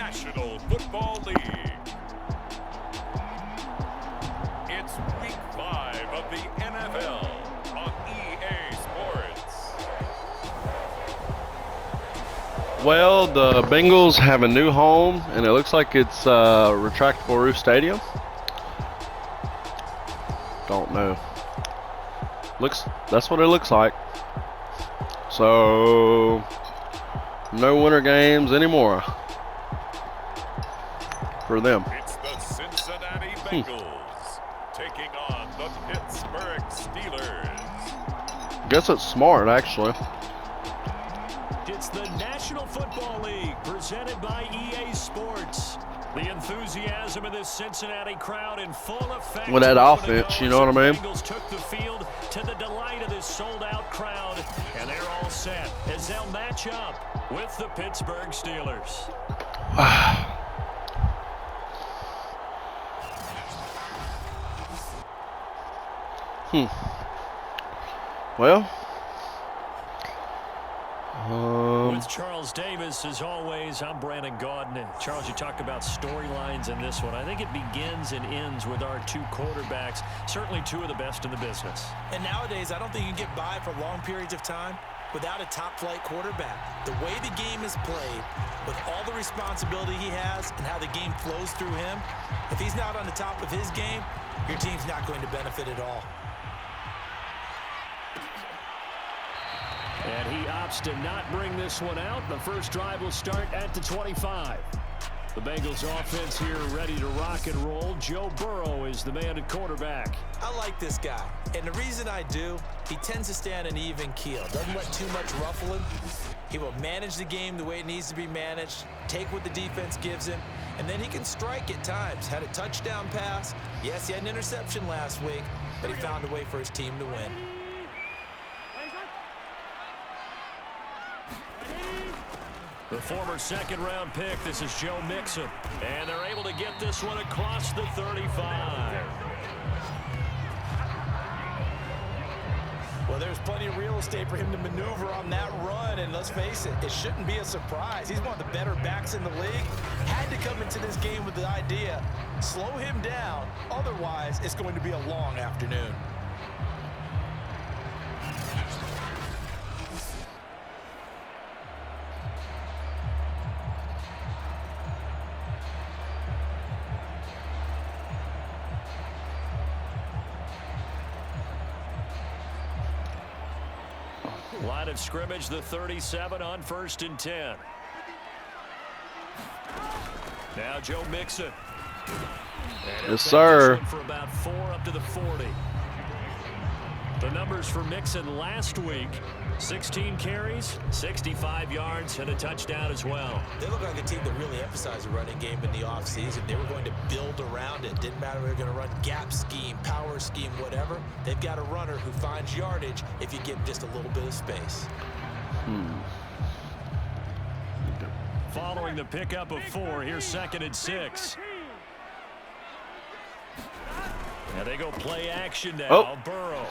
National Football League. It's Week 5 of the NFL on EA Sports. Well, the Bengals have a new home, and it looks like it's retractable roof stadium. Don't know. That's what it looks like. So, no winter games anymore for them. It's the Cincinnati Bengals taking on the Pittsburgh Steelers. Guess it's smart, actually. It's the National Football League presented by EA Sports. The enthusiasm of this Cincinnati crowd in full effect. With that offense, you know what I mean? The Bengals took the field to the delight of this sold-out crowd, and they're all set as they'll match up with the Pittsburgh Steelers. Well, with Charles Davis, as always, I'm Brandon Gaudin. And Charles, you talk about storylines in this one. I think it begins and ends with our two quarterbacks, certainly two of the best in the business. And nowadays, I don't think you can get by for long periods of time without a top-flight quarterback. The way the game is played, with all the responsibility he has and how the game flows through him, if he's not on the top of his game, your team's not going to benefit at all. And he opts to not bring this one out. The first drive will start at the 25. The Bengals offense here ready to rock and roll. Joe Burrow is the man at quarterback. I like this guy, and the reason I do, he tends to stay on an even keel. Doesn't let too much ruffle him. He will manage the game the way it needs to be managed, take what the defense gives him, and then he can strike at times. Had a touchdown pass. Yes, he had an interception last week, but he found a way for his team to win. The former second-round pick, this is Joe Mixon. And they're able to get this one across the 35. Well, there's plenty of real estate for him to maneuver on that run, and let's face it, it shouldn't be a surprise. He's one of the better backs in the league. Had to come into this game with the idea, slow him down, otherwise it's going to be a long afternoon. Line of scrimmage, the 37 on 1st and 10. Now Joe Mixon. Yes, sir. For about 4 up to the 40. The numbers for Mixon last week: 16 carries, 65 yards, and a touchdown as well. They look like a team that really emphasized the running game in the offseason. They were going to build around it. Didn't matter if they were going to run gap scheme, power scheme, whatever. They've got a runner who finds yardage if you give him just a little bit of space. Following the pickup of 4, here's 2nd and 6. Now they go play action now. Oh. Burrow.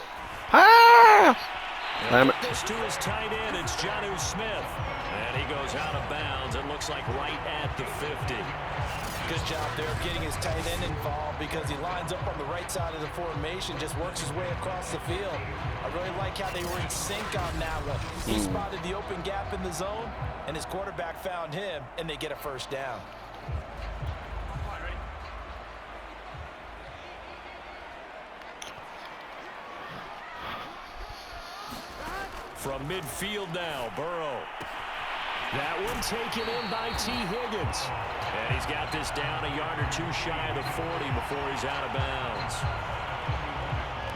Damn it. This to his tight end, it's Jonnu Smith. And he goes out of bounds. It looks like right at the 50. Good job there of getting his tight end involved because he lines up on the right side of the formation, just works his way across the field. I really like how they were in sync on that one. He spotted the open gap in the zone, and his quarterback found him, and they get a first down. From midfield now, Burrow. That one taken in by T. Higgins. And he's got this down a yard or two shy of the 40 before he's out of bounds.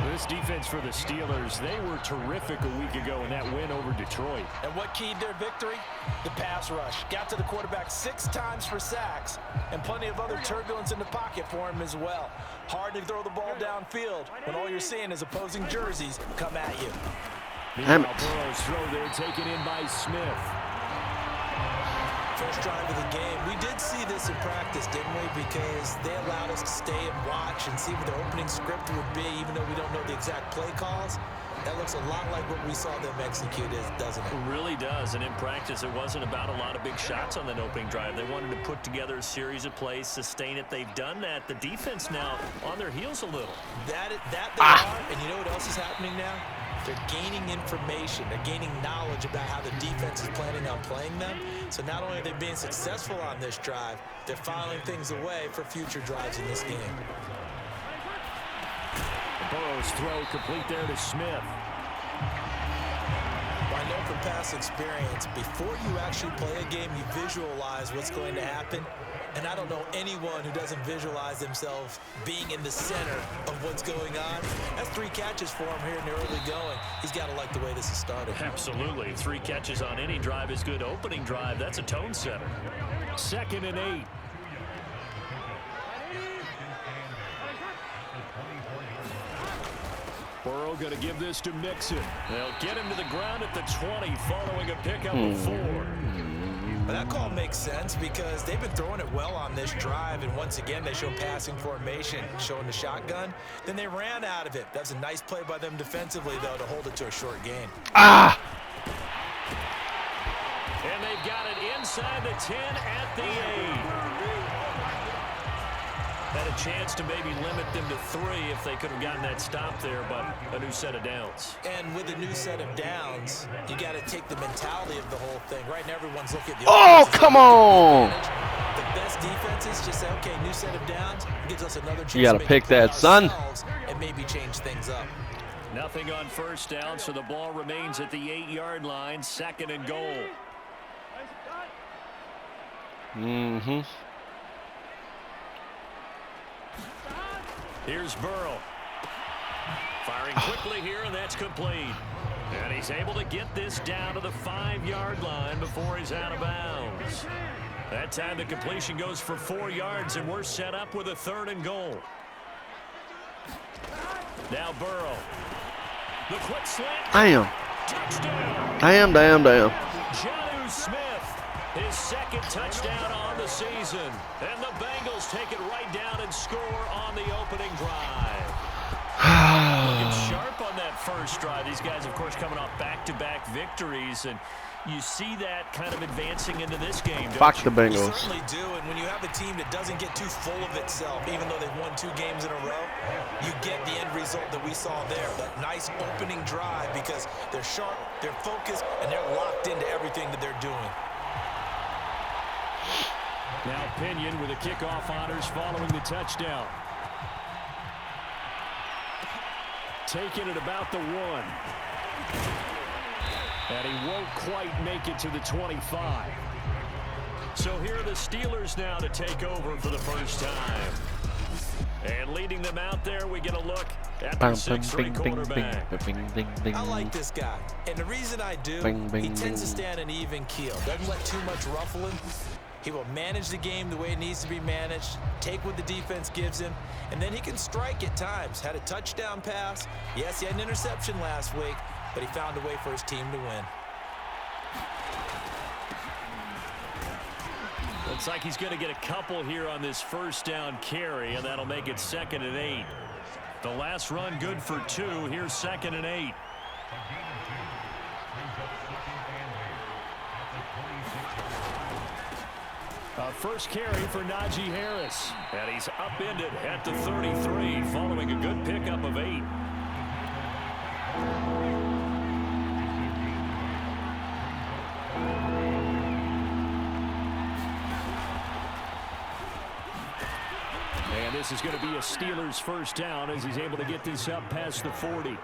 This defense for the Steelers, they were terrific a week ago in that win over Detroit. And what keyed their victory? The pass rush. Got to the quarterback 6 times for sacks, and plenty of other turbulence in the pocket for him as well. Hard to throw the ball downfield when all you're seeing is opposing jerseys come at you. Meanwhile, Burrow's throw there taken in by Smith. First drive of the game. We did see this in practice, didn't we? Because they allowed us to stay and watch and see what the opening script would be, even though we don't know the exact play calls. That looks a lot like what we saw them execute, doesn't it? It really does, and in practice, it wasn't about a lot of big shots on that opening drive. They wanted to put together a series of plays, sustain it. They've done that. The defense now on their heels a little. That they are, and you know what else is happening now? They're gaining information. They're gaining knowledge about how the defense is planning on playing them. So not only are they being successful on this drive, they're filing things away for future drives in this game. Burrow's throw complete there to Smith. Well, I know from past experience, before you actually play a game, you visualize what's going to happen. And I don't know anyone who doesn't visualize themselves being in the center of what's going on. That's 3 catches for him here in the early going. He's got to like the way this is started. Absolutely. 3 catches on any drive is good. Opening drive, that's a tone setter. 2nd and 8. Burrow going to give this to Mixon. They'll get him to the ground at the 20 following a pickup of 4. But that call makes sense because they've been throwing it well on this drive, and once again they show passing formation, showing the shotgun. Then they ran out of it. That's a nice play by them defensively, though, to hold it to a short gain. And they've got it inside the 10 at the 8. Had a chance to maybe limit them to 3 if they could have gotten that stop there, but a new set of downs. And with a new set of downs, you got to take the mentality of the whole thing. Right now, everyone's looking at the Oh, come on! The best defenses just say, okay, new set of downs gives us another chance. You got to pick that, son. And maybe change things up. Nothing on first down, so the ball remains at the 8-yard line, 2nd and goal. Mm-hmm. Here's Burrow. Firing quickly here, and that's complete. And he's able to get this down to the 5-yard line before he's out of bounds. That time the completion goes for 4 yards, and we're set up with a 3rd and goal. Now Burrow. The quick slant. Touchdown. Damn. Jonnu Smith, his 2nd touchdown on the season. And the Bengals take it right down and score on the opening drive. Looking sharp on that first drive. These guys, of course, coming off back-to-back victories, and you see that kind of advancing into this game. Fuck the You Bengals. certainly do, and when you have a team that doesn't get too full of itself, even though they've won 2 games in a row, you get the end result that we saw there. That nice opening drive because they're sharp, they're focused, and they're locked into everything that they're doing. Now Pinion with the kickoff honors following the touchdown. Taking it about the 1. And he won't quite make it to the 25. So here are the Steelers now to take over for the first time. And leading them out there, we get a look at their 6'3" quarterback. I like this guy, and the reason I do, he tends to stand an even keel. Doesn't let too much ruffle him. He will manage the game the way it needs to be managed, take what the defense gives him, and then he can strike at times. Had a touchdown pass. Yes, he had an interception last week, but he found a way for his team to win. Looks like he's going to get a couple here on this first down carry, and that'll make it 2nd and 8. The last run good for 2. Here's 2nd and 8. First carry for Najee Harris. And he's upended at the 33 following a good pickup of 8. And this is going to be a Steelers first down as he's able to get this up past the 40.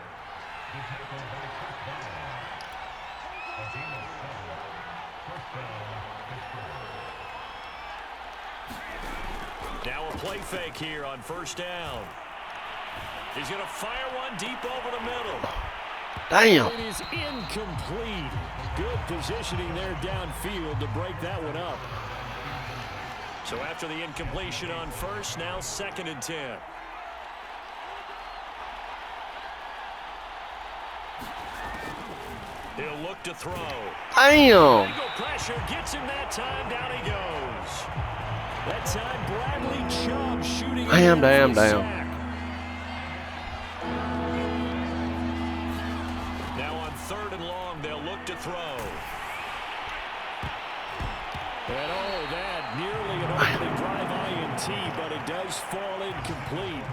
Now a play fake here on first down. He's going to fire one deep over the middle. Damn. It is incomplete. Good positioning there downfield to break that one up. So after the incompletion on first, now 2nd and 10. He'll look to throw. Damn. Eagle pressure gets him that time. Down he goes. That time Bradley Chubb shooting. Damn. throw. And oh, that nearly an opening drive INT, but it does fall incomplete.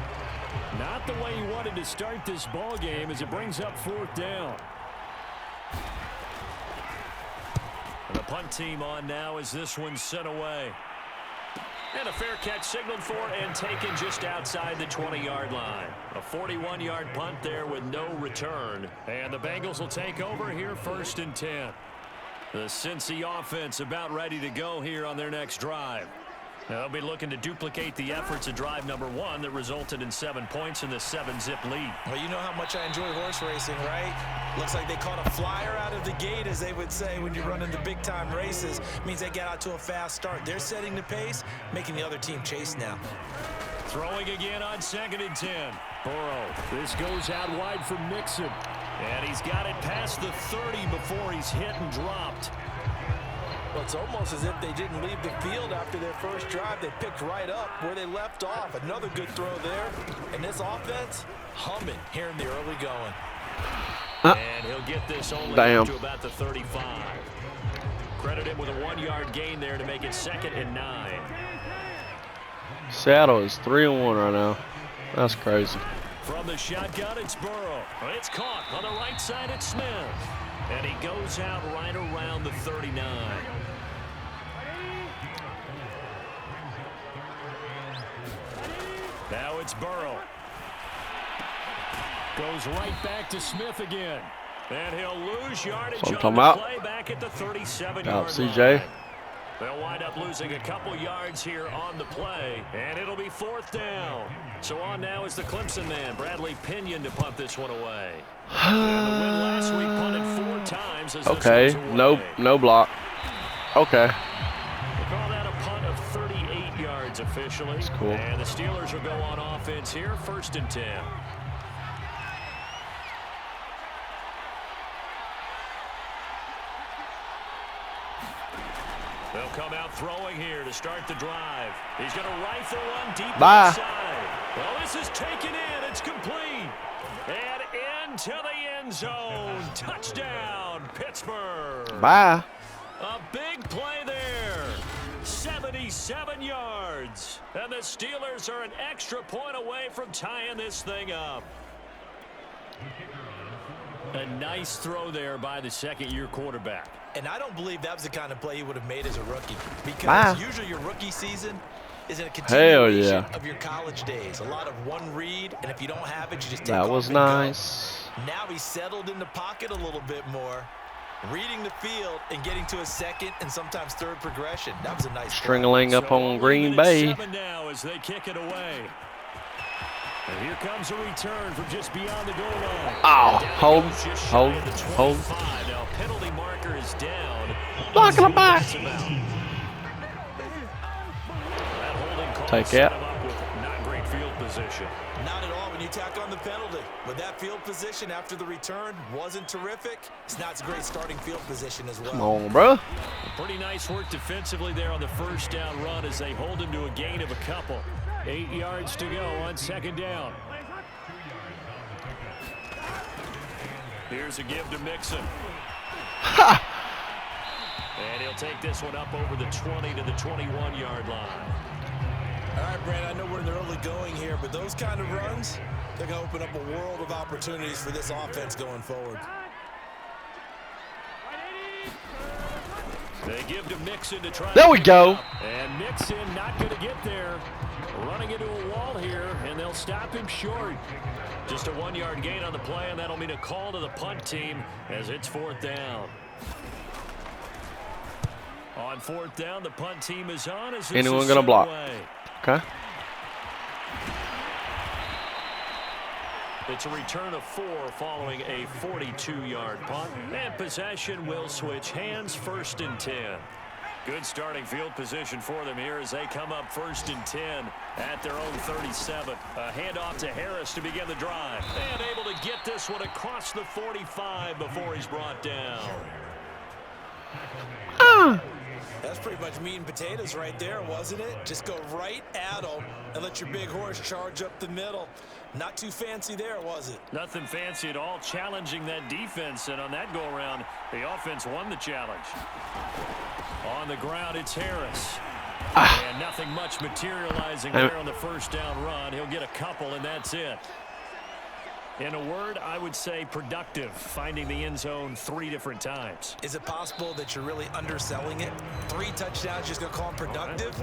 Not the way he wanted to start this ball game as it brings up 4th down. And the punt team on now as this one's sent away. And a fair catch signaled for and taken just outside the 20-yard line. A 41-yard punt there with no return. And the Bengals will take over here 1st and 10. The Cincy offense about ready to go here on their next drive. They'll be looking to duplicate the efforts of drive number 1 that resulted in 7 points in the 7-zip lead. Well, you know how much I enjoy horse racing, right? Looks like they caught a flyer out of the gate, as they would say when you're running the big-time races. Means they get out to a fast start. They're setting the pace, making the other team chase now. Throwing again on 2nd and 10. Burrow. This goes out wide for Mixon. And he's got it past the 30 before he's hit and dropped. Well, it's almost as if they didn't leave the field after their first drive. They picked right up where they left off. Another good throw there. And this offense, humming here in the early going. And he'll get this only up to about the 35. Credit him with a 1-yard gain there to make it 2nd and 9. Seattle is 3-1 right now. That's crazy. From the shotgun, it's Burrow. It's caught on the right side. It's Smith. And he goes out right around the 39. Now it's Burrow. Goes right back to Smith again. And he'll lose yardage on the play back at the 37-yard line. CJ. They'll wind up losing a couple yards here on the play, and it'll be 4th down. So on now is the Clemson man, Bradley Pinion, to punt this one away. And the win last week punted 4 times. As okay, no block. Okay. We'll call that a punt of 38 yards officially. That's cool. And the Steelers will go on offense here, 1st and 10. They'll come out throwing here to start the drive. He's going to rifle one deep inside. Well, this is taken in. It's complete. And into the end zone. Touchdown, Pittsburgh. Bye. A big play there. 77 yards. And the Steelers are an extra point away from tying this thing up. A nice throw there by the 2nd-year quarterback. And I don't believe that was the kind of play he would have made as a rookie. Because usually your rookie season is in a continuation of your college days. A lot of one read, and if you don't have it, you just take off. That was nice. Now he's settled in the pocket a little bit more, reading the field and getting to a 2nd and sometimes 3rd progression. That was a nice stringling up on Green Bay. Now as they kick it away. And here comes a return from just beyond the goal line. Oh, hold. Now penalty marker is down. Blocking him back. Take it. Not great field position. Not at all when you tack on the penalty. But that field position after the return wasn't terrific. It's not a great starting field position as well. Come on, bro. Pretty nice work defensively there on the 1st down run as they hold him to a gain of a couple. 8 yards to go on 2nd down. Here's a give to Mixon. And he'll take this one up over the 20 to the 21-yard line. All right, Brad, I know we're in the early going here, but those kind of runs, they're going to open up a world of opportunities for this offense going forward. They give to Mixon to try. There we go. And Mixon not going to get there. Running into a wall here, and they'll stop him short. Just a 1-yard gain on the play, and that'll mean a call to the punt team as it's 4th down. On 4th down, the punt team is on. As anyone going to block? Okay. It's a return of 4 following a 42-yard punt. And possession will switch hands, 1st and 10. Good starting field position for them here as they come up 1st and 10 at their own 37. A handoff to Harris to begin the drive. And able to get this one across the 45 before he's brought down. That's pretty much meat and potatoes right there, wasn't it? Just go right at them and let your big horse charge up the middle. Not too fancy there, was it? Nothing fancy at all, challenging that defense, and on that go-around, the offense won the challenge. On the ground, it's Harris. And nothing much materializing there on the first down run. He'll get a couple, and that's it. In a word, I would say productive, finding the end zone 3 different times. Is it possible that you're really underselling it? 3 touchdowns, just going to call him productive?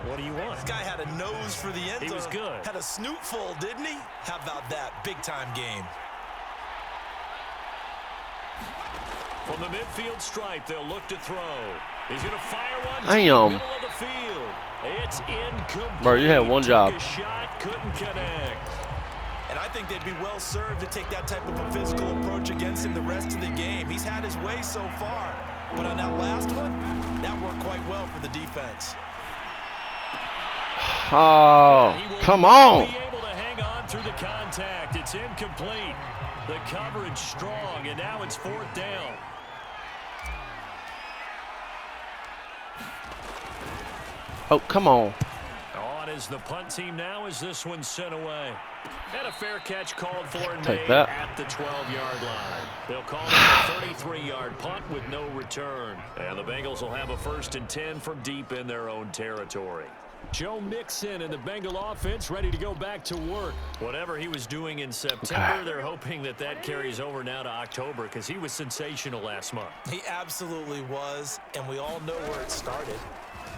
What do you want? This guy had a nose for the end zone. He was good. Had a snoot full, didn't he? How about that? Big-time game. From the midfield stripe, they'll look to throw. He's going to fire one to Damn. the middle of the field. It's incomplete. Bro, you had one job. Took a shot, couldn't connect. And I think they'd be well served to take that type of a physical approach against him the rest of the game. He's had his way so far. But on that last one, that worked quite well for the defense. Oh, come on. Be able to hang on through the contact. It's incomplete. The coverage strong, and now it's 4th down. Oh, come on. On is the punt team now as this one's sent away. And a fair catch called for and Take made that. at the 12-yard line. They'll call it a 33-yard punt with no return. And the Bengals will have a 1st and 10 from deep in their own territory. Joe Mixon and the Bengal offense ready to go back to work. Whatever he was doing in September, they're hoping that that carries over now to October because he was sensational last month. He absolutely was, and we all know where it started.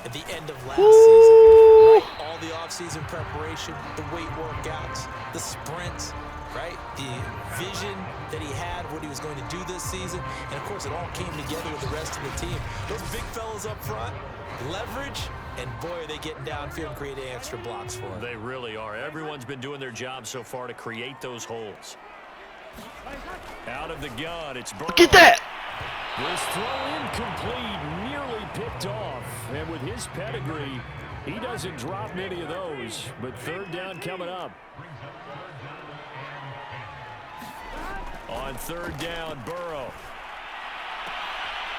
At the end of last season, right? All the offseason preparation, the weight workouts, the sprints, right? The vision that he had, what he was going to do this season. And, of course, it all came together with the rest of the team. Those big fellas up front, leverage, and, boy, are they getting downfield and creating extra blocks for him. They really are. Everyone's been doing their job so far to create those holes. Out of the gun, it's Burrow. Get that. This throw incomplete, nearly picked off. And with his pedigree, he doesn't drop many of those. But 3rd down coming up. On 3rd down, Burrow.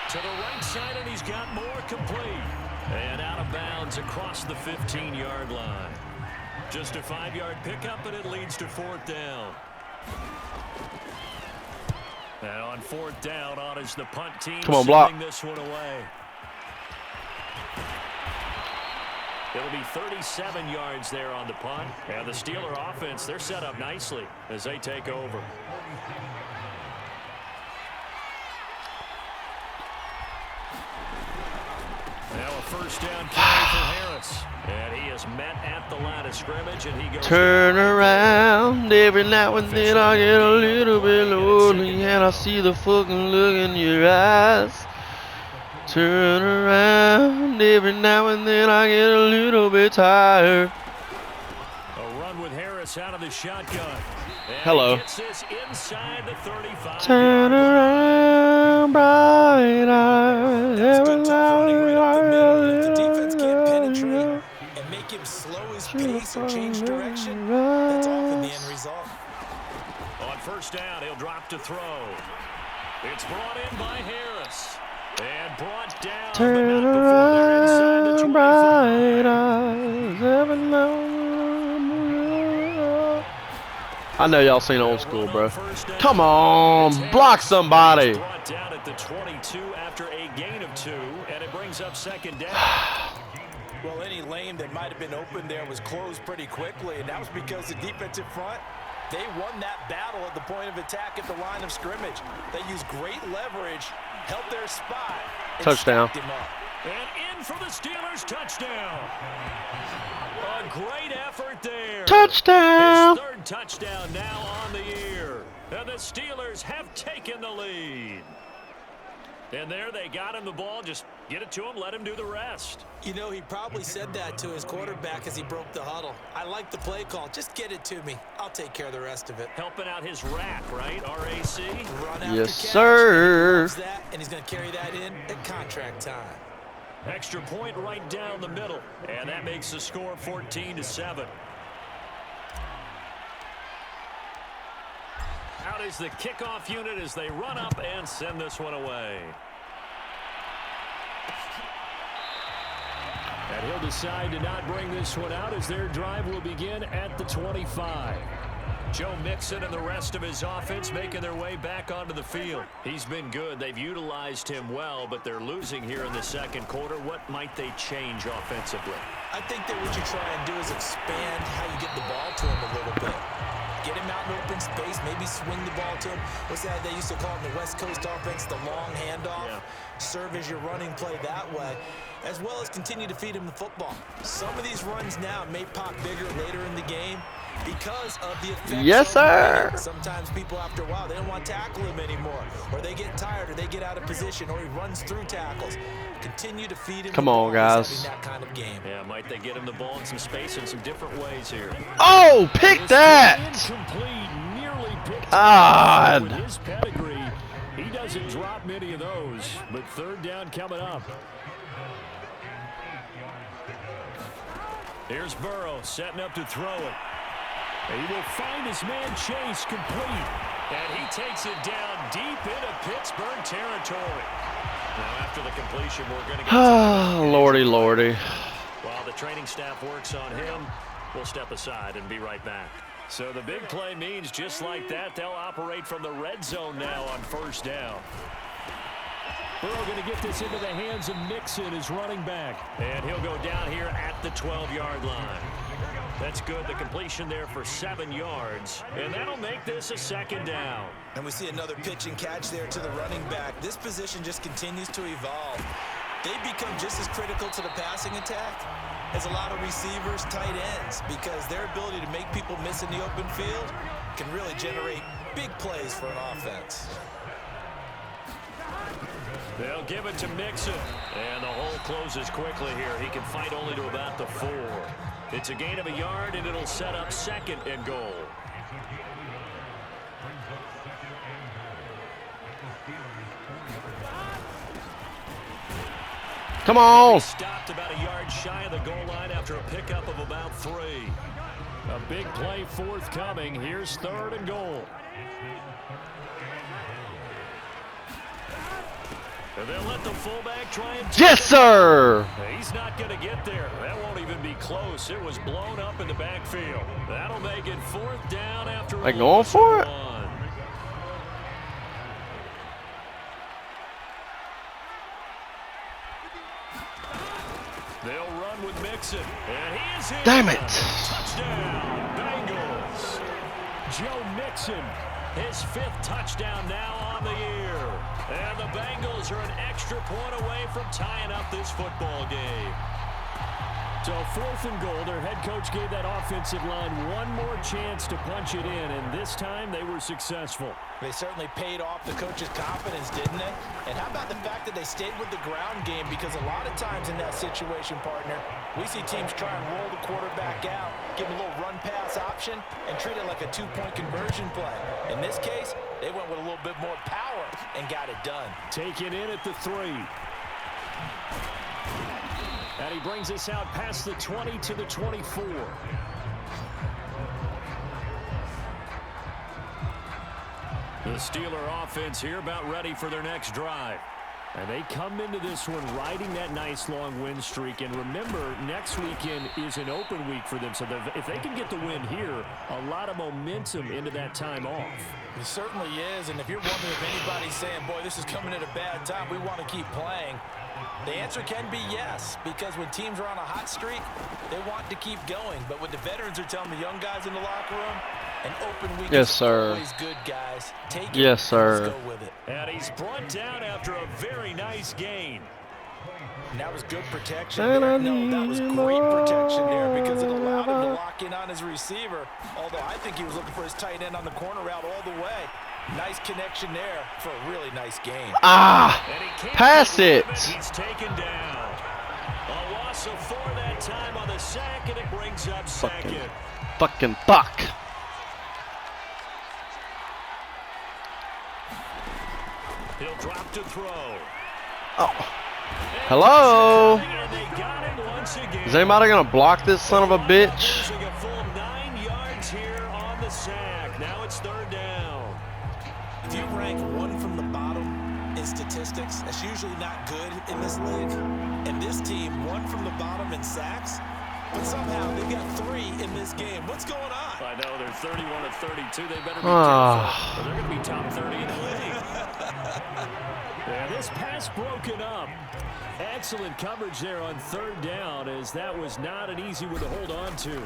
To the right side, and he's got more complete. And out of bounds across the 15-yard line. Just a 5-yard pickup, and it leads to 4th down. And on 4th down, on is the punt team. Come on, block. Sending this one away. It'll be 37 yards there on the punt. And the Steeler offense, they're set up nicely as they take over. Now a 1st down carry for Harris. And he is met at the line of scrimmage, and he goes Turn around. Every now and then I get a little bit lonely, and I see the fucking look in your eyes. Turn around. Every now and then I get a little bit tired. a run with Harris out of the shotgun. And Hello. he gets this inside the 35. Turn around, bright eyes. That's Every good tough now running and right up the middle. If the then defense can't penetrate and make him slow his pace or change direction, that's often the end result. On 1st down, he'll drop to throw. It's brought in by Harris. And brought down. Turn but not before they're inside the around, 25. bright eyes. Every now and then. I know y'all seen old school, bro. Come on, block somebody. Brought down at the 22 after a gain of 2, and it brings up 2nd down. Well, any lane that might have been open there was closed pretty quickly, and that was because the defensive front, they won that battle at the point of attack at the line of scrimmage. They used great leverage, held their spot, and Touchdown. stacked him up. And in for the Steelers, touchdown. A great effort there. Touchdown. His 3rd touchdown now on the year. And the Steelers have taken the lead. And there they got him the ball. Just get it to him, let him do the rest. You know, he probably said that to his quarterback as he broke the huddle. I like the play call. Just get it to me. I'll take care of the rest of it. Helping out his rack, right? R-A-C. Run after Yes, catch. sir. He loves that, and he's going to carry that in at contract time. Extra point right down the middle. And that makes the score 14-7. Out is the kickoff unit as they run up and send this one away. And he'll decide to not bring this one out as their drive will begin at the 25. Joe Mixon and the rest of his offense making their way back onto the field. He's been good. They've utilized him well, but they're losing here in the second quarter. What might they change offensively? I think that what you try and do is expand how you get the ball to him a little bit. Get him out in open space, maybe swing the ball to him. What's that they used to call in the West Coast offense, the long handoff? Yeah. Serve as your running play that way, as well as continue to feed him the football. Some of these runs now may pop bigger later in the game because of the effect. Yes, sir. Sometimes people, after a while, they don't want to tackle him anymore, or they get tired, or they get out of position, or he runs through tackles. Continue to feed him. Come on, guys. That kind of game. Yeah, might they get him the ball in some space in some different ways here? Oh, pick that! Incomplete, nearly picked God. with his pedigree. He doesn't drop many of those, but third down coming up. Here's Burrow setting up to throw it. He will find his man Chase complete. And he takes it down deep into Pittsburgh territory. Now after the completion, we're going to get Lordy, lordy. While the training staff works on him, we'll step aside and be right back. So the big play means just like that, they'll operate from the red zone now on first down. Burrow going to get this into the hands of Mixon, his running back. And he'll go down here at the 12-yard line. That's good. The completion there for 7 yards. And that'll make this a second down. And we see another pitch and catch there to the running back. This position just continues to evolve. They become just as critical to the passing attack as a lot of receivers, tight ends, because their ability to make people miss in the open field can really generate big plays for an offense. They'll give it to Mixon. And the hole closes quickly here. He can fight only to about the 4. It's a gain of a yard, and it'll set up second and goal. Come on. He stopped about a yard shy of the goal line after a pickup of about 3. A big play forthcoming. Here's third and goal. And they'll let the fullback try and Yes, sir. He's not going to get there. That won't even be close. It was blown up in the backfield. That'll make it fourth down after Like going for it? They'll run with Mixon. And he is in. Damn it. Touchdown, Bengals. Joe Mixon, his 5th touchdown now on the year. And the Bengals are an extra point away from tying up this football game. So 4th and goal, their head coach gave that offensive line one more chance to punch it in, and this time they were successful. They certainly paid off the coach's confidence, didn't they? And how about the fact that they stayed with the ground game? Because a lot of times in that situation, partner, we see teams try and roll the quarterback out, give him a little run-pass option, and treat it like a 2-point conversion play. In this case, they went with a little bit more power and got it done. Taken in at the 3. And he brings us out past the 20 to the 24. The Steeler offense here about ready for their next drive. And they come into this one riding that nice long win streak. And remember, next weekend is an open week for them. So if they can get the win here, a lot of momentum into that time off. It certainly is. And if you're wondering if anybody's saying, boy, this is coming at a bad time, we want to keep playing, the answer can be yes, because when teams are on a hot streak, they want to keep going. But what the veterans are telling the young guys in the locker room, an open week is always good, guys. Take it. Yes, sir. Let's go with it. And he's brought down after a very nice gain. And that was good protection there. No, that was great protection there because it allowed him to lock in on his receiver. Although I think he was looking for his tight end on the corner route all the way. Nice connection there for a really nice game. Pass it. He's taken down. A loss of 4 that time on the sack, and it brings up second. Fucking fuck. He'll drop to throw. Oh. Hello? Is anybody going to block this son of a bitch? Losing a full 9 yards here on the sack. Now it's third down. If you rank one from the bottom in statistics, that's usually not good in this league. And this team, 1 one from the bottom in sacks, but somehow they've got 3 in this game. What's going on? I know they're 31 of 32. They better be careful, or they're going to be top 30 in the league. And this pass broken up. Excellent coverage there on 3rd down, as that was not an easy one to hold on to.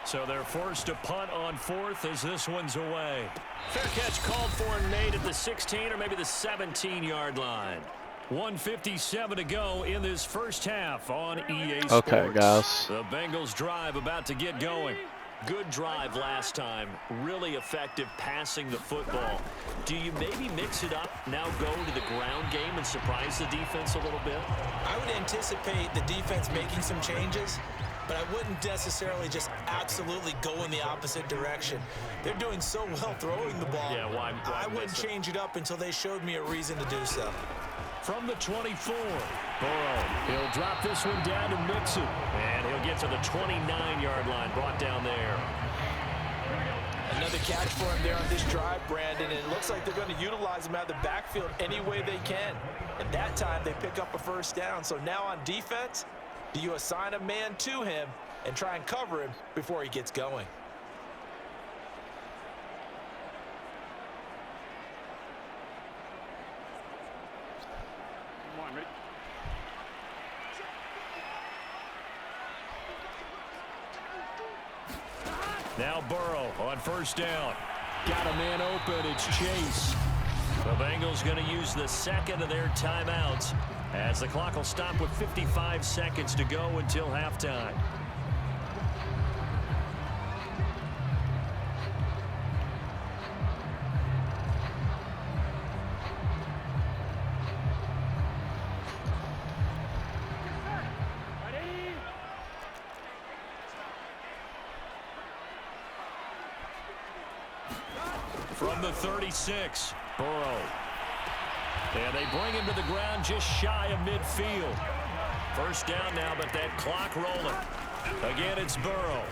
So they're forced to punt on 4th as this one's away. Fair catch called for and made at the 16 or maybe the 17-yard line. 1:57 to go in this first half on EA Sports. Okay, guys. The Bengals drive about to get going. Good drive last time. Really effective passing the football. Do you maybe mix it up, now go to the ground game and surprise the defense a little bit? I would anticipate the defense making some changes, but I wouldn't necessarily just absolutely go in the opposite direction. They're doing so well throwing the ball. Yeah, why I wouldn't change it up until they showed me a reason to do so. From the 24, Burrow, he'll drop this one down to Mixon, and he'll get to the 29-yard line, brought down there. Another catch for him there on this drive, Brandon, and it looks like they're going to utilize him out of the backfield any way they can. And that time, they pick up a first down. So now on defense, do you assign a man to him and try and cover him before he gets going? Now Burrow on first down. Got a man open. It's Chase. The Bengals going to use the second of their timeouts as the clock will stop with 55 seconds to go until halftime. From the 36, Burrow. And they bring him to the ground just shy of midfield. First down now, but that clock rolling. Again, it's Burrow.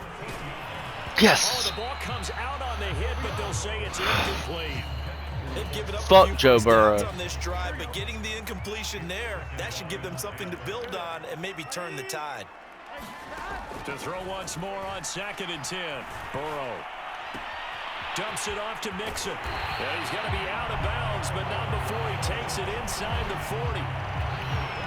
Yes. Oh, the ball comes out on the hit, but they'll say it's incomplete. They've given up Fuck a few Joe first downs Burrow. on this drive, but getting the incompletion there, that should give them something to build on and maybe turn the tide. To throw once more on 2nd and 10. Burrow dumps it off to Mixon. And he's got to be out of bounds, but not before he takes it inside the 40.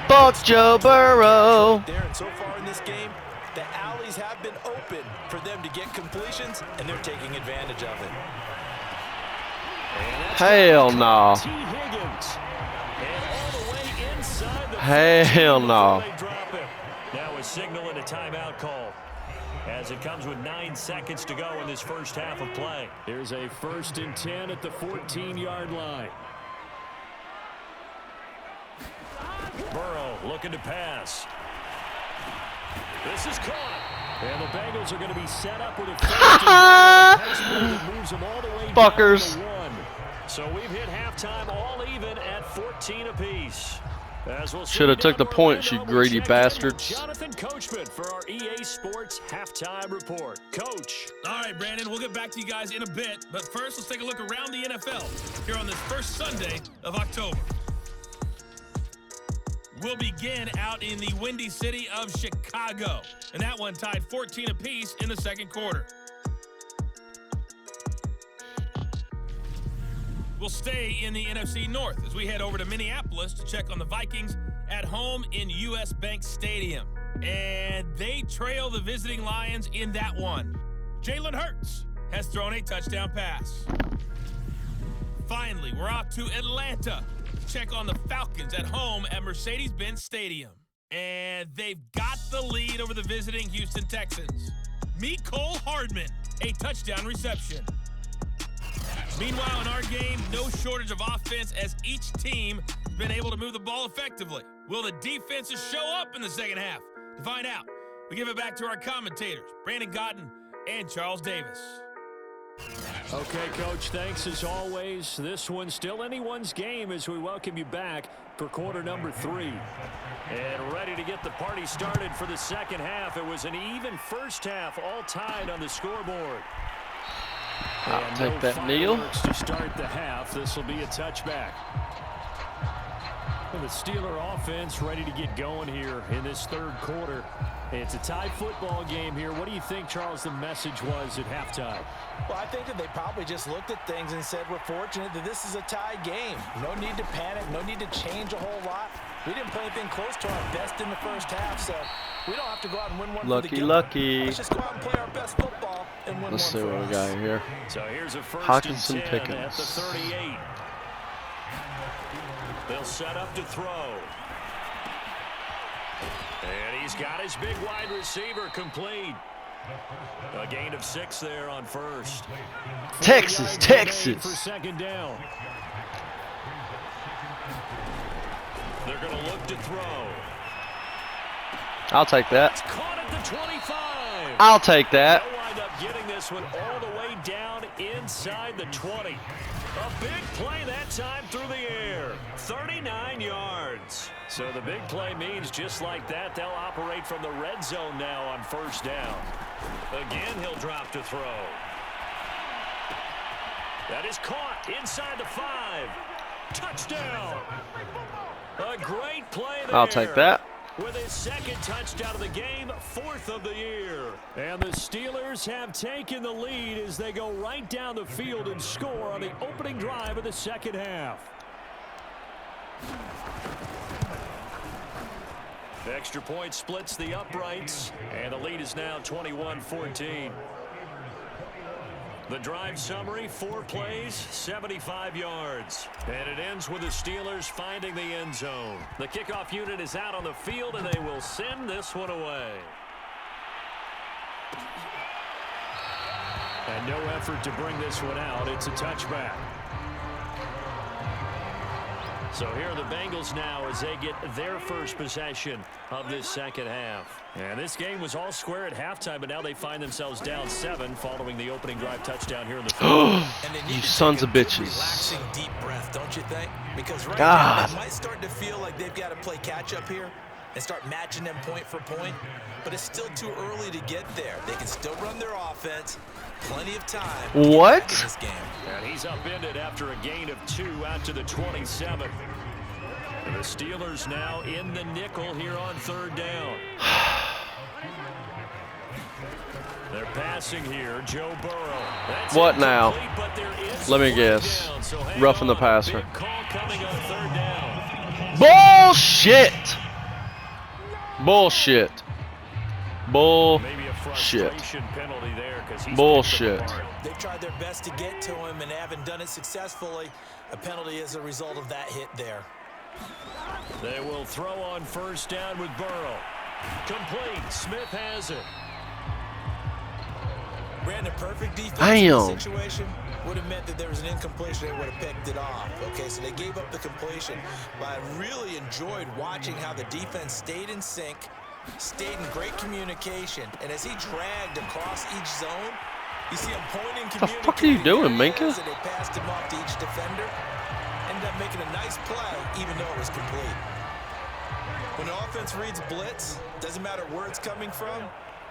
Fuck Joe Burrow. There, and so far in this game, the alleys have been open for them to get completions, and they're taking advantage of it. Hell no. T. Higgins. And all the way inside the Hell no. before they drop him. Now a signal and a timeout call, as it comes with 9 seconds to go in this first half of play. Here's a 1st and 10 at the 14-yard line. Burrow looking to pass. This is caught. And the Bengals are going to be set up with a 1st and 10 that moves them all the way Fuckers. down to 1. So we've hit halftime all even at 14 apiece. Should have took the points, you greedy bastards. Jonathan Coachman for our EA Sports halftime report. Coach. All right, Brandon, we'll get back to you guys in a bit. But first, let's take a look around the NFL here on this first Sunday of October. We'll begin out in the windy city of Chicago. And that one tied 14 apiece in the second quarter. We'll stay in the NFC North as we head over to Minneapolis to check on the Vikings at home in US Bank Stadium. And they trail the visiting Lions in that one. Jalen Hurts has thrown a touchdown pass. Finally, we're off to Atlanta to check on the Falcons at home at Mercedes-Benz Stadium. And they've got the lead over the visiting Houston Texans. Mecole Hardman, a touchdown reception. Meanwhile, in our game, no shortage of offense as each team has been able to move the ball effectively. Will the defenses show up in the second half? To find out, we give it back to our commentators, Brandon Gotten and Charles Davis. Okay, Coach, thanks as always. This one's still anyone's game as we welcome you back for quarter number 3. And ready to get the party started for the second half. It was an even first half, all tied on the scoreboard. I'll take that, Neil. To start the half, this will be a touchback. And the Steeler offense ready to get going here in this third quarter. It's a tie football game here. What do you think, Charles, the message was at halftime? Well, I think that they probably just looked at things and said, we're fortunate that this is a tie game. No need to panic. No need to change a whole lot. We didn't play anything close to our best in the first half, so we don't have to go out and win one for the giver. Lucky. Let's just go out and play our best football and win Let's see one for what we us. got here. So here's a first Hawkinson and 10 Pickens. at the 38. They'll set up to throw. And he's got his big wide receiver complete. A gain of 6 there on first. Texas. For second down. They're going to look to throw. I'll take that. It's caught at the 25. I'll take that. They'll wind up getting this one all the way down inside the 20. A big play that time through the air. 39 yards. So the big play means just like that, they'll operate from the red zone now on first down. Again, he'll drop to throw. That is caught inside the 5. Touchdown. A great play there. I'll take that. With his second touchdown of the game, 4th of the year. And the Steelers have taken the lead as they go right down the field and score on the opening drive of the second half. The extra point splits the uprights, and the lead is now 21-14. The drive summary, 4 plays, 75 yards. And it ends with the Steelers finding the end zone. The kickoff unit is out on the field, and they will send this one away. And no effort to bring this one out. It's a touchback. So here are the Bengals now as they get their first possession of this second half. And this game was all square at halftime, but now they find themselves down 7 following the opening drive touchdown here in the fourth. You sons of bitches. Relaxing deep breath, don't you think? Because right now they might start to feel like they've got to play catch up here and start matching them point for point. But it's still too early to get there. They can still run their offense. Plenty of time. What? In this game. And he's upended after a gain of 2 out to the 27. And the Steelers now in the nickel here on third down. They're passing here. Joe Burrow. That's what now? Let me down, guess. so Roughing the passer. Big call coming on third down. Bullshit. Bullshit. Maybe a Bullshit. frustration penalty there because he's Bullshit. They've tried their best to get to him and haven't done it successfully. A penalty as a result of that hit there. They will throw on first down with Burrow. Complete. Smith has it. Ran a perfect defense in Damn. this situation. Would have meant that there was an incompletion. They would have picked it off. Okay, so they gave up the completion. But I really enjoyed watching how the defense stayed in sync, stayed in great communication, and as he dragged across each zone, you see him pointing, What the fuck are you doing, Minka? They passed him off to each defender. Ended up making a nice play, even though it was complete. When the offense reads blitz, doesn't matter where it's coming from,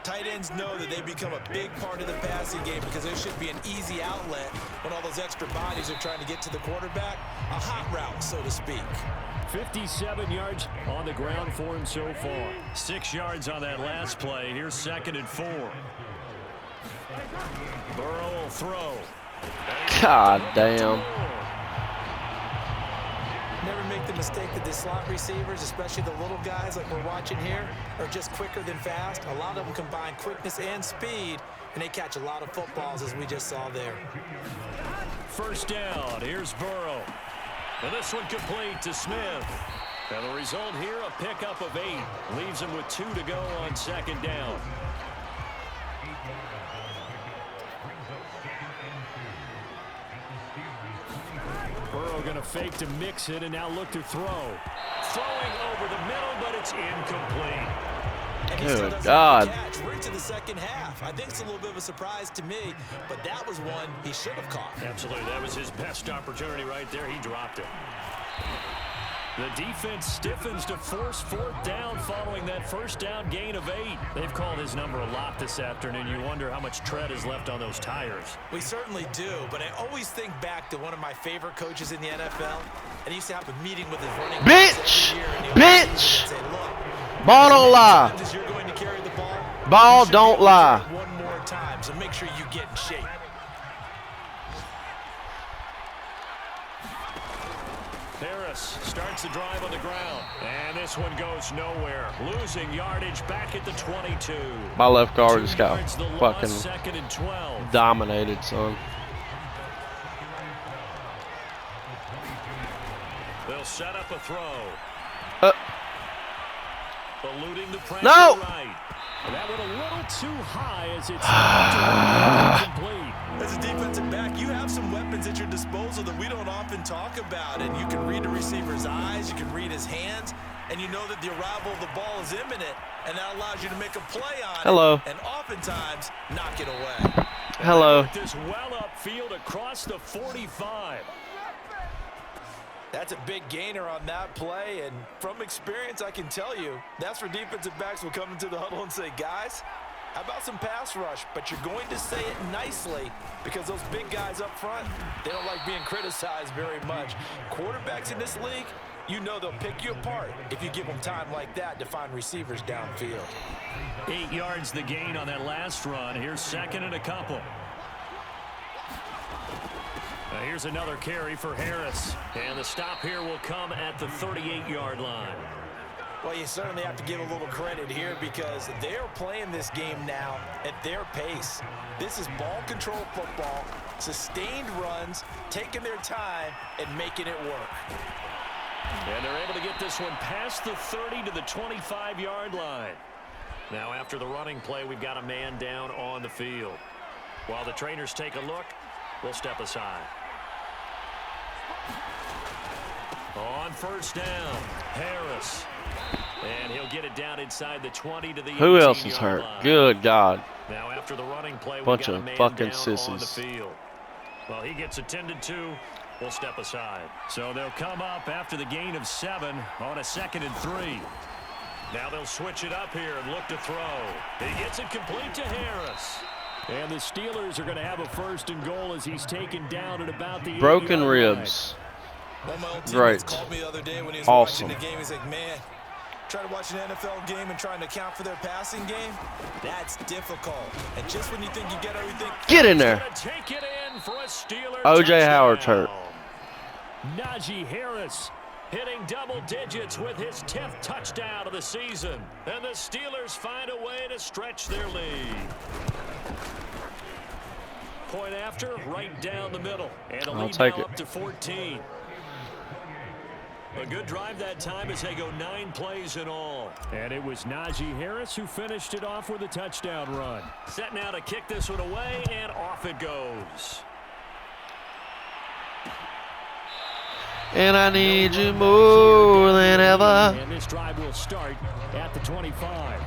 tight ends know that they become a big part of the passing game because there should be an easy outlet when all those extra bodies are trying to get to the quarterback. A hot route, so to speak. 57 yards on the ground for him so far. 6 yards on that last play. Here's 2nd and 4. Burrow will throw. God damn. Never make the mistake that the slot receivers, especially the little guys like we're watching here, are just quicker than fast. A lot of them combine quickness and speed, and they catch a lot of footballs, as we just saw there. First down. Here's Burrow. And this one complete to Smith. And the result here, a pickup of 8. Leaves him with 2 to go on second down. Burrow going to fake to mix it and now look to throw. Throwing over the middle, but it's incomplete. And he still Good doesn't God. have the catch. We're into the second half. I think it's a little bit of a surprise to me, but that was one he should have caught. Absolutely. That was his best opportunity right there. He dropped it. The defense stiffens to force 4th down following that first down gain of 8. They've called his number a lot this afternoon. You wonder how much tread is left on those tires. We certainly do, but I always think back to one of my favorite coaches in the NFL, and he used to have a meeting with his running backs every year. Bitch! And say, look, Ball don't lie. as you're going to carry the ball, Ball you should don't be able to lie. do it one more time, so make sure you get in shape. Harris starts the drive on the ground. And this one goes nowhere. Losing yardage back at the 22. My left guard just 2 got yards, the loss, fucking 2nd and 12. dominated, son. They'll set up a throw. Eluding the pressure No! right. That went a little too high as it's incomplete. As a defensive back, you have some weapons at your disposal that we don't often talk about, and you can read the receiver's eyes, you can read his hands, and you know that the arrival of the ball is imminent, and that allows you to make a play on Hello. it, and oftentimes knock it away. Hello. This well upfield across the 45. That's a big gainer on that play, and from experience, I can tell you, that's where defensive backs will come into the huddle and say, guys, how about some pass rush? But you're going to say it nicely because those big guys up front, they don't like being criticized very much. Quarterbacks in this league, you know they'll pick you apart if you give them time like that to find receivers downfield. 8 yards the gain on that last run. Here's 2nd and a couple. Now here's another carry for Harris. And the stop here will come at the 38-yard line. Well, you certainly have to give a little credit here because they're playing this game now at their pace. This is ball control football, sustained runs, taking their time, and making it work. And they're able to get this one past the 30 to the 25-yard line. Now after the running play, we've got a man down on the field. While the trainers take a look, we'll step aside. On 1st down, Harris. And he'll get it down inside the 20 to the 18-yard line. Who else is hurt? Good God. Now after the running play, we Bunch got a of man fucking down sissies. on the field. Well, he gets attended to. We'll step aside. So they'll come up after the gain of 7 on a 2nd and 3. Now they'll switch it up here and look to throw. He gets it complete to Harris. And the Steelers are going to have a 1st and goal as he's taken down at about the Broken 8-yard ribs. One of my old Great. teammates called me the other day when he was Awesome. watching the game. He's like, man, trying to watch an NFL game and trying to account for their passing game, that's difficult. And just when you think you get everything, Get in there. Gonna take it in for a Steeler O.J. Howard's hurt. Najee Harris hitting double digits with his 10th touchdown of the season. And the Steelers find a way to stretch their lead. Point after, right down the middle. And a I'll lead take now it. up to 14. A good drive that time as they go 9 plays in all. And it was Najee Harris who finished it off with a touchdown run. Set now to kick this one away, and off it goes. And I need you more than ever. And this drive will start at the 25.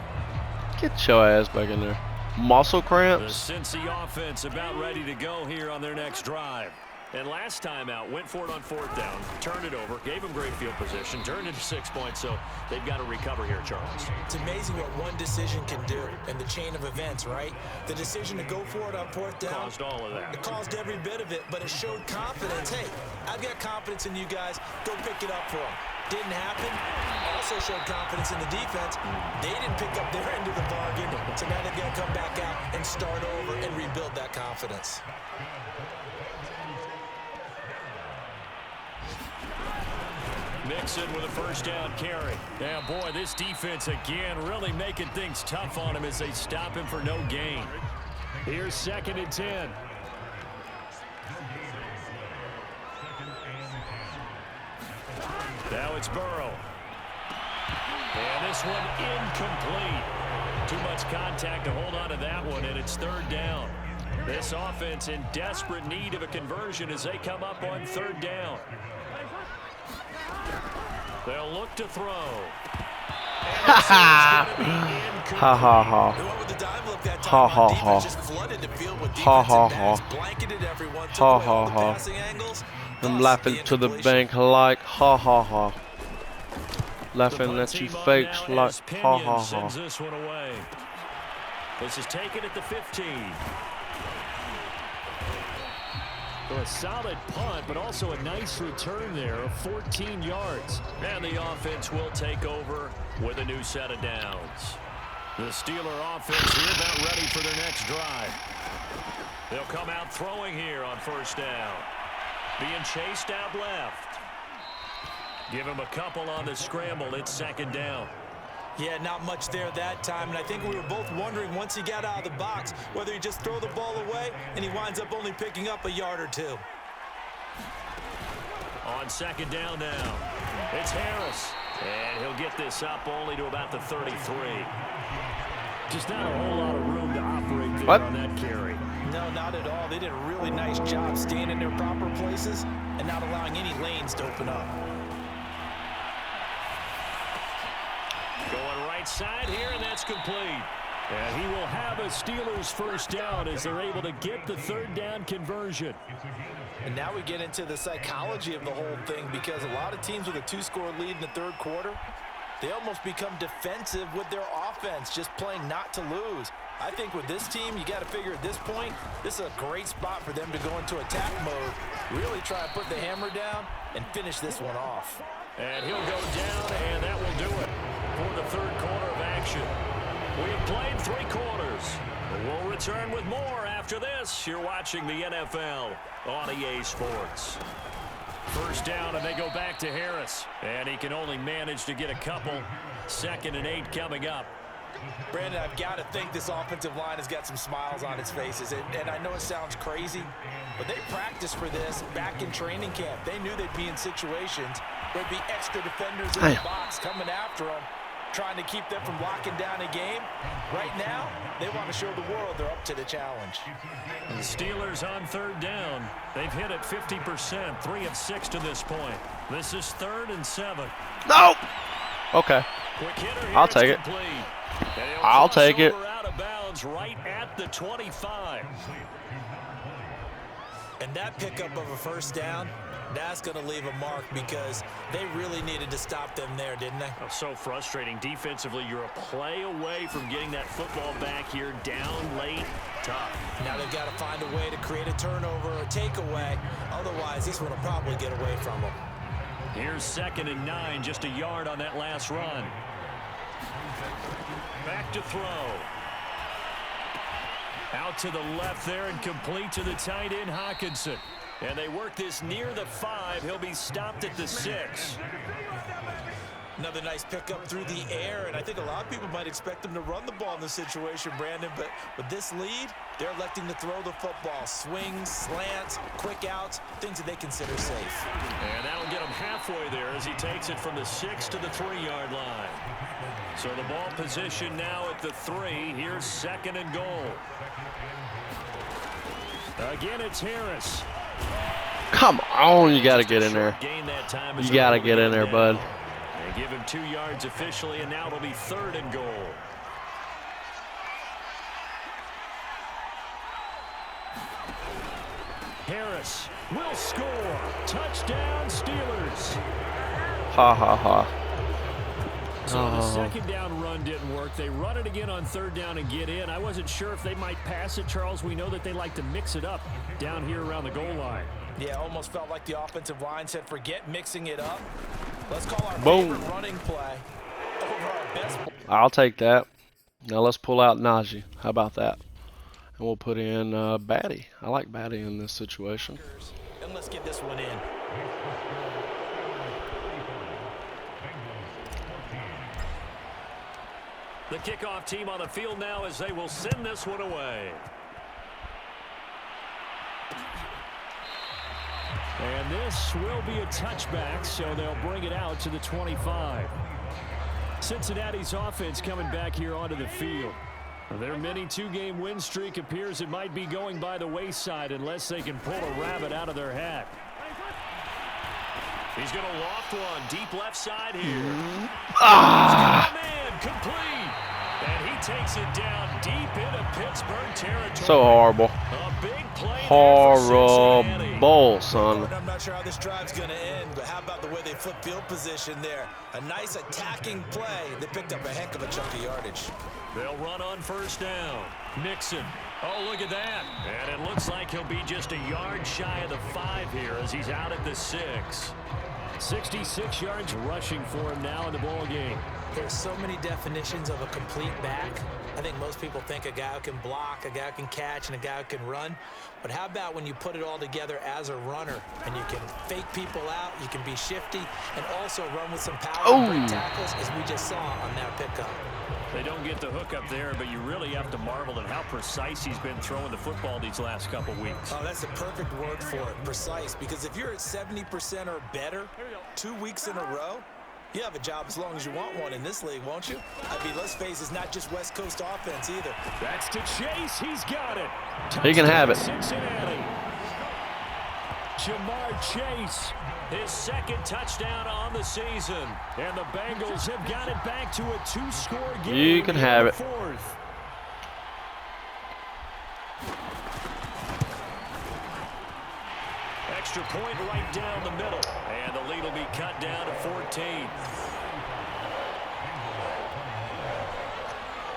Get your ass back in there. Muscle The cramps. Cincy offense about ready to go here on their next drive. And last time out, went for it on 4th down, turned it over, gave them great field position, turned into 6 points, so they've got to recover here, Charles. it's amazing what one decision can do in the chain of events, right? The decision to go for it on 4th down. Caused all of that. It caused every bit of it, but it showed confidence. Hey, I've got confidence in you guys. Go pick it up for them. Didn't happen. Also showed confidence in the defense. They didn't pick up their end of the bargain, so now they've got to come back out and start over and rebuild that confidence. Mixon with a 1st down carry. Yeah, boy, this defense again really making things tough on him as they stop him for no gain. Here's 2nd and 10. Now it's Burrow. And this one incomplete. Too much contact to hold on to that one, and it's 3rd down. This offense in desperate need of a conversion as they come up on 3rd down. They'll look to throw. Ha ha. Ha ha ha. They went with the dive look that Ha time. ha Defense ha. just flooded the field with Ha ha defensive ha. backs, blanketed everyone, took Ha away all ha the ha. passing angles, I'm thus laughing the to the incompletion. bank like ha ha ha. laughing at you fakes like ha ha ha. Sends this one away. This is taken at the 15. So a solid punt, but also a nice return there of 14 yards. And the offense will take over with a new set of downs. The Steeler offense here about ready for their next drive. They'll come out throwing here on first down. Being chased out left. Give him a couple on the scramble. It's second down. Yeah, not much there that time, and I think we were both wondering once he got out of the box whether he just throw the ball away and he winds up only picking up a yard or two. On second down now, it's Harris, and he'll get this up only to about the 33. Just not a whole lot of room to operate there on that carry. No, not at all. They did a really nice job staying in their proper places and not allowing any lanes to open up. Going right side here, and that's complete. And he will have a Steelers first down as they're able to get the third down conversion. And now we get into the psychology of the whole thing, because a lot of teams with a 2-score lead in the third quarter, they almost become defensive with their offense, just playing not to lose. I think with this team, you got to figure at this point, this is a great spot for them to go into attack mode, really try and put the hammer down and finish this one off. And he'll go down, and that will do it for the third quarter of action. We've played 3 quarters. We'll return with more after this. You're watching the NFL on EA Sports. First down, and they go back to Harris. And he can only manage to get a couple. 2nd and 8 coming up. Brandon, I've got to think this offensive line has got some smiles on its faces. And I know it sounds crazy, but they practiced for this back in training camp. They knew they'd be in situations where there'd be extra defenders in the box coming after them, trying to keep them from locking down a game. Right now, they want to show the world they're up to the challenge. The Steelers on third down. They've hit it 50%, 3 of 6 to this point. This is 3rd and 7. No! Okay. Quick hitter here, I'll take it. I'll take it. Out of bounds right at the 25. And that pickup of a first down, that's going to leave a mark, because they really needed to stop them there, didn't they? Oh, so frustrating. Defensively, you're a play away from getting that football back here, down late, tough. Now they've got to find a way to create a turnover or a takeaway. Otherwise, this one will probably get away from them. Here's 2nd and 9, just a yard on that last run. Back to throw. Out to the left there and complete to the tight end, Hawkinson. And they work this near the 5. He'll be stopped at the 6. Another nice pickup through the air, and I think a lot of people might expect them to run the ball in this situation, Brandon, but with this lead, they're electing to throw the football. Swings, slants, quick outs, things that they consider safe. And that'll get him halfway there as he takes it from the 6 to the 3-yard line. So the ball position now at the 3. Here's 2nd and goal. Again, it's Harris. Come on, you got to get in there. You got to get in there, bud. They give him 2 yards officially, and now it'll be 3rd and goal. Harris will score. Touchdown, Steelers. Ha, ha, ha. So the second down run didn't work. They run it again on 3rd down and get in. I wasn't sure if they might pass it, Charles. We know that they like to mix it up down here around the goal line. Yeah, almost felt like the offensive line said, forget mixing it up. Let's call our favorite running play over our best. I'll take that. Now let's pull out Najee. How about that? And we'll put in Batty. I like Batty in this situation. And let's get this one in. The kickoff team on the field now as they will send this one away. And this will be a touchback, so they'll bring it out to the 25. Cincinnati's offense coming back here onto the field. Their mini 2-game win streak appears it might be going by the wayside unless they can pull a rabbit out of their hat. He's going to loft one deep left side here. Man, complete. And he takes it down deep into Pittsburgh territory. So horrible. A big play Horrible, son. I'm not sure how this drive's going to end, but how about the way they flip field position there? A nice attacking play. They picked up a heck of a chunk of yardage. They'll run on first down. Mixon. Oh, look at that. And it looks like he'll be just a yard shy of the 5 here as he's out at the 6. 66 yards rushing for him now in the ball game. There's so many definitions of a complete back. I think most people think a guy who can block, a guy who can catch, and a guy who can run. But how about when you put it all together as a runner and you can fake people out, you can be shifty, and also run with some power and break tackles, as we just saw on that pickup. They don't get the hook up there, but you really have to marvel at how precise he's been throwing the football these last couple weeks. Oh, that's the perfect word for it, precise. Because if you're at 70% or better 2 weeks in a row, you have a job as long as you want one in this league, won't you? I mean, let's face it, it's not just West Coast offense either. That's to Chase. He's got it. He can have it. Cincinnati. Jamar Chase, his second touchdown on the season. And the Bengals have got it back to a 2-score game. You can have it. Fourth. Extra point right down the middle. And the lead will be cut down to 14.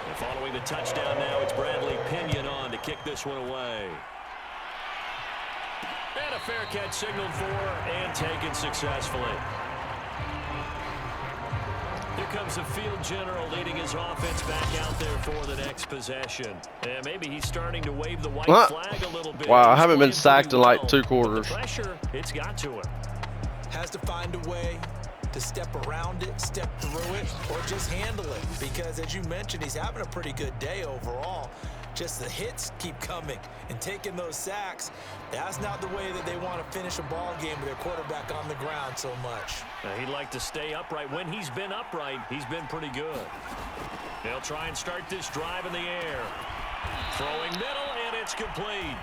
And following the touchdown now, it's Bradley Pinion on to kick this one away. And a fair catch signaled for and taken successfully. Here comes the field general leading his offense back out there for the next possession. And maybe he's starting to wave the white flag a little bit. Wow, I haven't been sacked in like 2 quarters. The pressure, it's got to him. Has to find a way to step around it, step through it, or just handle it. Because as you mentioned, he's having a pretty good day overall. Just the hits keep coming and taking those sacks. That's not the way that they want to finish a ball game with their quarterback on the ground so much. Now, he'd like to stay upright. When he's been upright, he's been pretty good. They'll try and start this drive in the air. Throwing middle, and it's complete.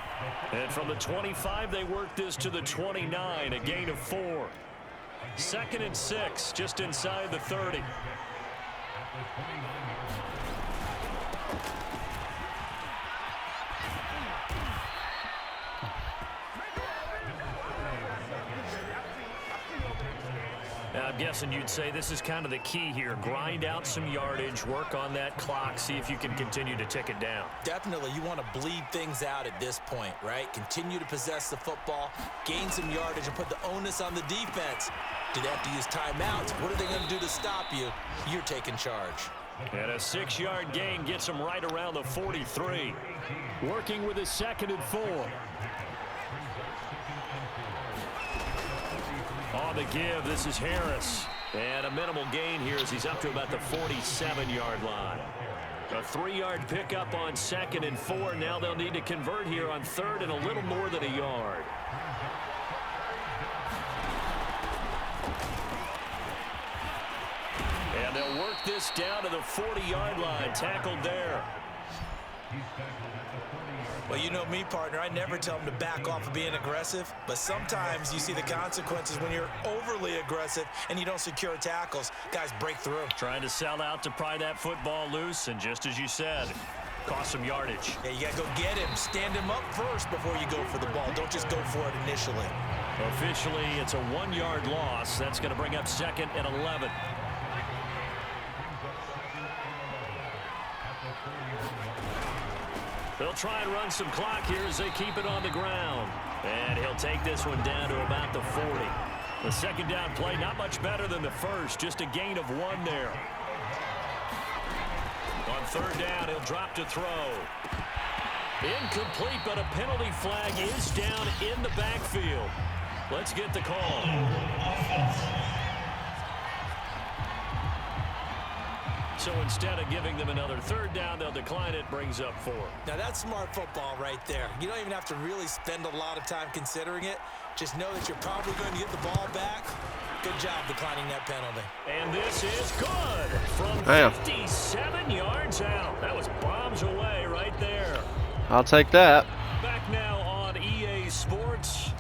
And from the 25, they work this to the 29, a gain of 4. 2nd and 6, just inside the 30. I'm guessing you'd say this is kind of the key here. Grind out some yardage, work on that clock, see if you can continue to tick it down. Definitely, you want to bleed things out at this point, right? Continue to possess the football, gain some yardage, and put the onus on the defense. Do they have to use timeouts? What are they going to do to stop you? You're taking charge. And a 6-yard gain gets him right around the 43. Working with his 2nd and 4. On the give, this is Harris. And a minimal gain here as he's up to about the 47-yard line. A 3-yard pickup on 2nd and 4. Now they'll need to convert here on 3rd and a little more than a yard. And they'll work this down to the 40-yard line. Tackled there. Well, you know me, partner. I never tell them to back off of being aggressive. But sometimes you see the consequences when you're overly aggressive and you don't secure tackles. Guys break through. Trying to sell out to pry that football loose. And just as you said, cost some yardage. Yeah, you got to go get him. Stand him up first before you go for the ball. Don't just go for it initially. Officially, it's a 1-yard loss. That's going to bring up 2nd and 11. They'll try and run some clock here as they keep it on the ground. And he'll take this one down to about the 40. The 2nd down play, not much better than the first. Just a gain of 1 there. On 3rd down, he'll drop to throw. Incomplete, but a penalty flag is down in the backfield. Let's get the call. So instead of giving them another 3rd down, they'll decline it, brings up 4. Now that's smart football right there. You don't even have to really spend a lot of time considering it. Just know that you're probably going to get the ball back. Good job declining that penalty. And this is good from 57 yards out. That was bombs away right there. I'll take that. Back now on EA Sports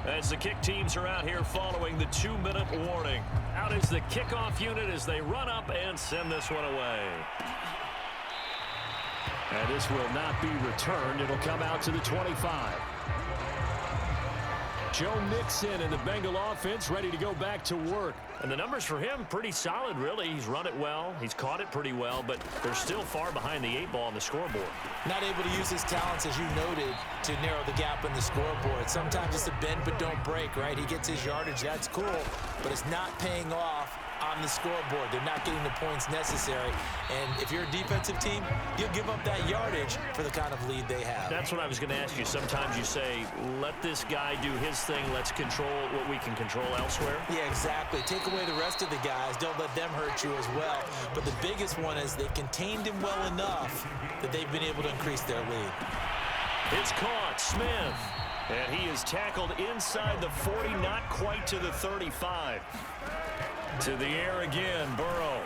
as the kick teams are out here following the 2-minute warning. Out is the kickoff unit as they run up and send this one away. And this will not be returned. It'll come out to the 25. Joe Mixon and the Bengal offense ready to go back to work. And the numbers for him pretty solid, really. He's run it well. He's caught it pretty well, but they're still far behind the 8-ball on the scoreboard. Not able to use his talents, as you noted, to narrow the gap in the scoreboard. Sometimes it's a bend but don't break, right? He gets his yardage. That's cool, but it's not paying off on the scoreboard. They're not getting the points necessary. And if you're a defensive team, you'll give up that yardage for the kind of lead they have. That's what I was going to ask you. Sometimes you say, let this guy do his thing. Let's control what we can control elsewhere. Yeah, exactly. Take away the rest of the guys. Don't let them hurt you as well. But the biggest one is they contained him well enough that they've been able to increase their lead. It's caught. Smith. And he is tackled inside the 40, not quite to the 35. To the air again, Burrow.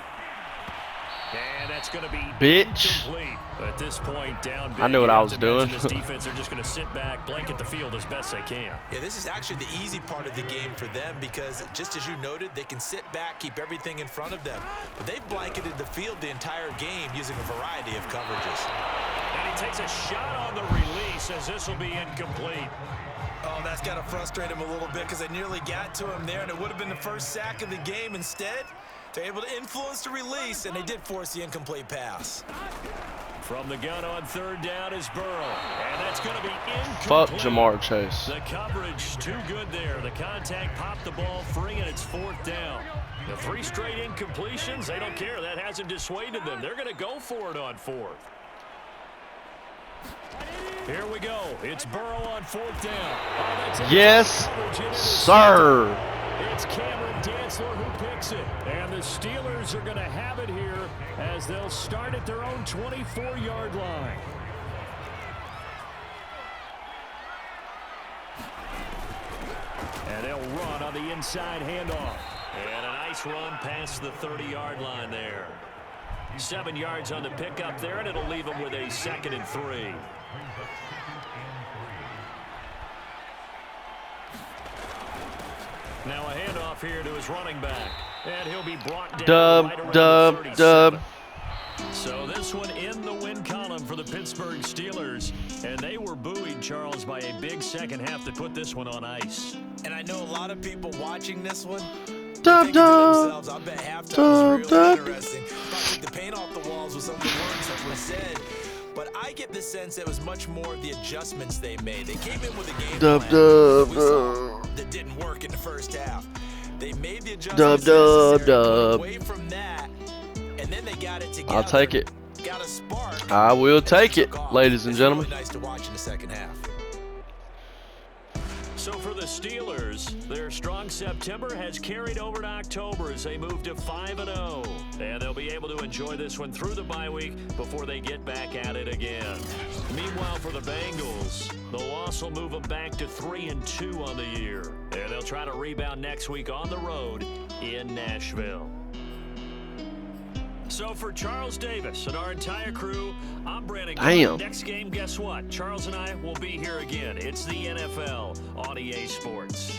And that's going to be incomplete. At this point, down big. I knew what I was doing. This defense, they're just going to sit back, blanket the field as best they can. Yeah, this is actually the easy part of the game for them because, just as you noted, they can sit back, keep everything in front of them. But they've blanketed the field the entire game using a variety of coverages. And he takes a shot on the release as this will be incomplete. Oh, that's got to frustrate him a little bit because they nearly got to him there, and it would have been the first sack of the game. Instead, they're able to influence the release, and they did force the incomplete pass. From the gun on third down is Burrow, and that's going to be incomplete. Fuck Jamar Chase. The coverage too good there. The contact popped the ball free, and it's fourth down. The 3 straight incompletions, they don't care. That hasn't dissuaded them. They're going to go for it on fourth. Here we go. It's Burrow on fourth down. Oh, yes, sir. It's Cameron Dantzler who picks it. And the Steelers are going to have it here as they'll start at their own 24-yard line. And they'll run on the inside handoff. And a nice run past the 30-yard line there. 7 yards on the pickup there, and it'll leave them with a 2nd and 3. Now a handoff here to his running back. And he'll be brought down right around the 37. So this one in the win column for the Pittsburgh Steelers. And they were buoyed, Charles, by a big second half to put this one on ice. And I know a lot of people watching this one Dub, dub. I bet halftime was really interesting. Thought took the paint off the walls with some of the words that were said. But I get the sense it was much more of the adjustments they made. They came in with a game plan that didn't work in the first half. They made the adjustments necessary, away from that, and then they got it together. I'll take it. Got a spark. I will take it, ladies and gentlemen. Really nice to watch in the second half. So for the Steelers, their strong September has carried over to October as they move to 5-0. And they'll be able to enjoy this one through the bye week before they get back at it again. Meanwhile, for the Bengals, the loss will move them back to 3-2 on the year. And they'll try to rebound next week on the road in Nashville. So for Charles Davis and our entire crew, I'm Brandon. Damn. Next game, guess what? Charles and I will be here again. It's the NFL on EA Sports.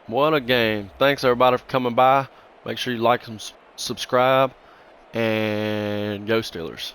What a game. Thanks everybody for coming by. Make sure you like and subscribe. And go Steelers.